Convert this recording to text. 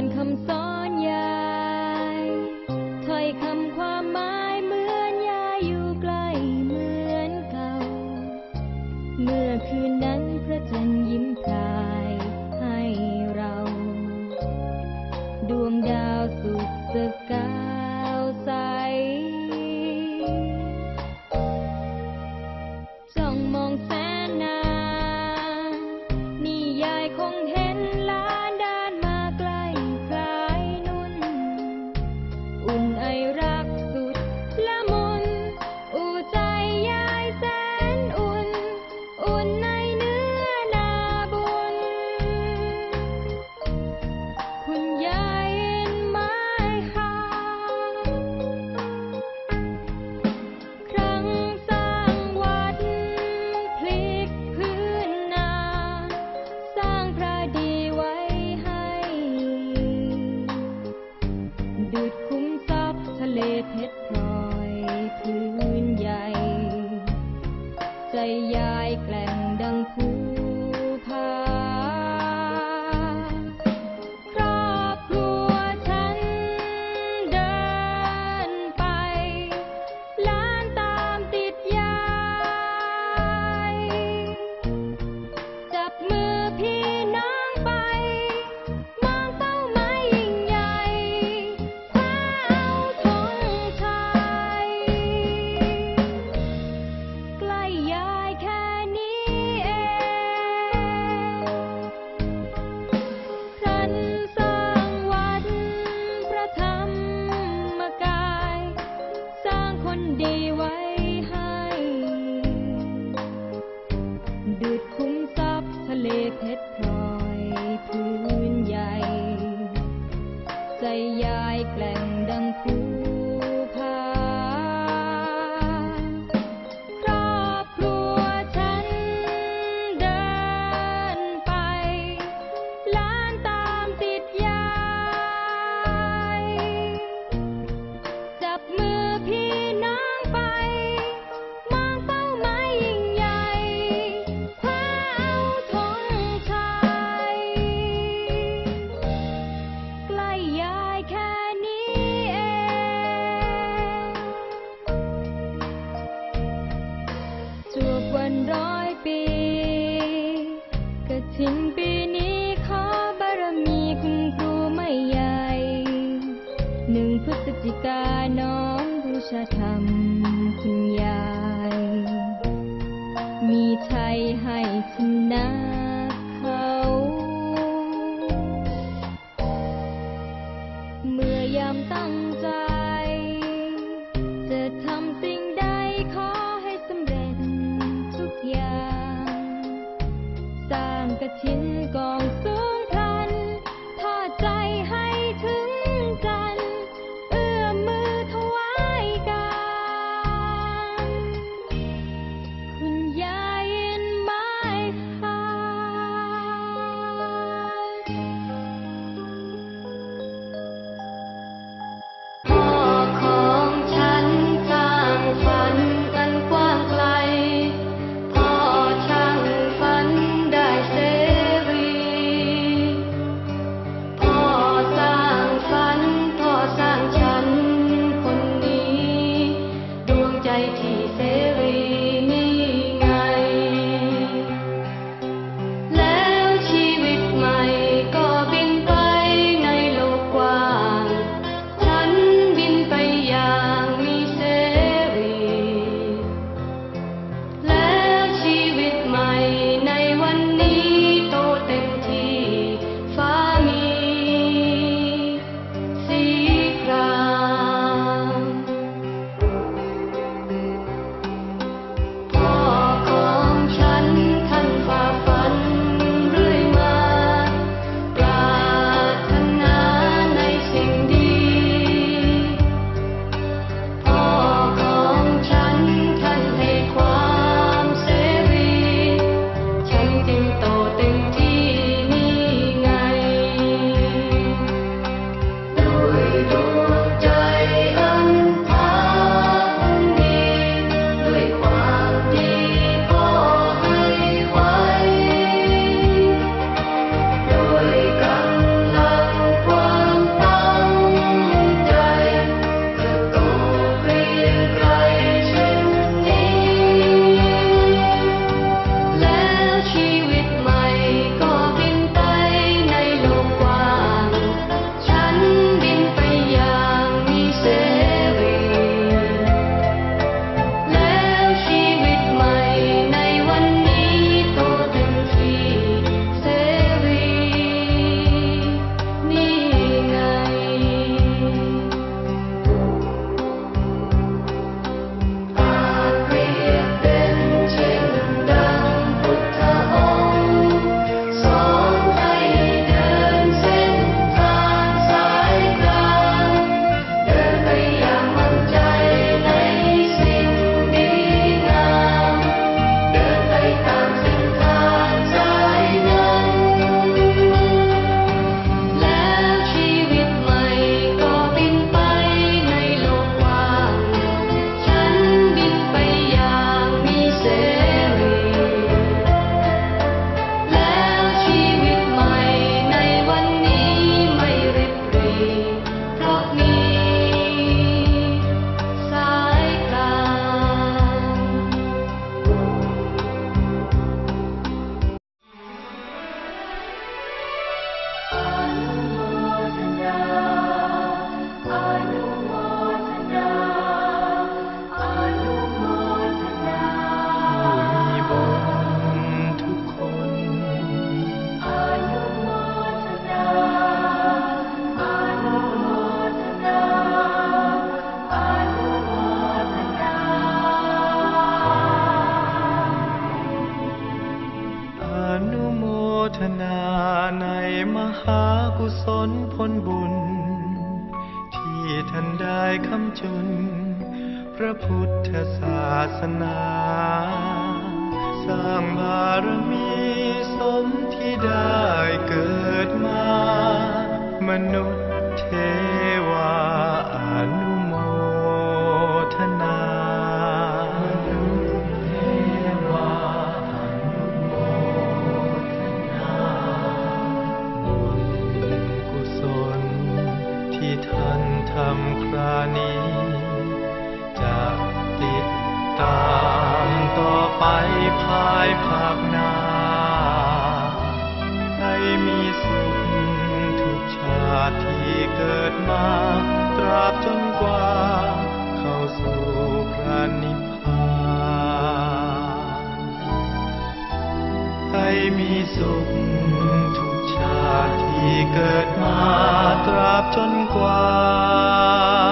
านคำสอนยายถ้อยคำความหมายเหมือนยายอยู่ใกล้เหมือนเก่าเมื่อคืนนั้นพระจันทร์ยิ้มพรายให้เราดวงดาวสุขสกาวใสจ้องมองแสนนานนี่ยายคงเห็นหลานเดินมาใกล้คล้ายนุ่นอุ่นไอรักสุดละมุนอุ่นใจยายแสนอุ่นอุ่นในเนื้อนาบุญคุณยายเห็นไหมคะครั้งสร้างวัดพลิกพื้นนาสร้างพระดีไว้ให้ดุจคุ้มทรัพย์ทะเลเพชรพลอยพื้นใหญ่ใจยายแกล่งดังภูผาครอบครัวฉันเดินไปหลานตามติดยายจับมือพี่น้องไปมองเป้าหมายยิ่งใหญ่คว้าเอาธงชัยใกล้ยายแค่นี้เองครั้นสร้างวัดพระธรรมกายสร้างคนดีไว้ให้ดุจคุ้มทรัพย์ทะเลเพชรพลอยพื้นใหญ่ใจยายแกล่งดังภูผาครอบครัวฉันเดินไปหลานตามติดยายจับมือพี่น้องไปมองเป้าหมายยิ่งใหญ่คว้าเอาธงชัยใกล้ยายแค่นี้เองจวบวัน100 ปีกฐินปีนี้ขอบารมีคุณครูไม่ใหญ่1 พฤศจิกาน้อมบูชาธรรมคุณยายมีชัยให้ชนะเขาเมื่อยามตั้งใจจะทำสิ่งใดขอให้สำเร็จทุกอย่างสร้างกฐินกองสูงพลันทอดใจให้ถึงกันเอื้อมมือถวายกา กุศลผลบุญที่ท่านได้ค้ำจุนพระพุทธศาสนาสร้างบารมีสมที่ได้เกิดมามนุษย์เทวาอนุโมทนามนุษย์เทวาอนุโมทนาบุญกุศลที่ท่านทำครานี้จะติดตามต่อไปภายภาคหน้าให้มีสุขทุกชาติที่เกิดมาตราบจนกว่าเข้าสู่พระนิพพานให้มีสุขทุกชาติที่เกิดมาตราบจนกว่า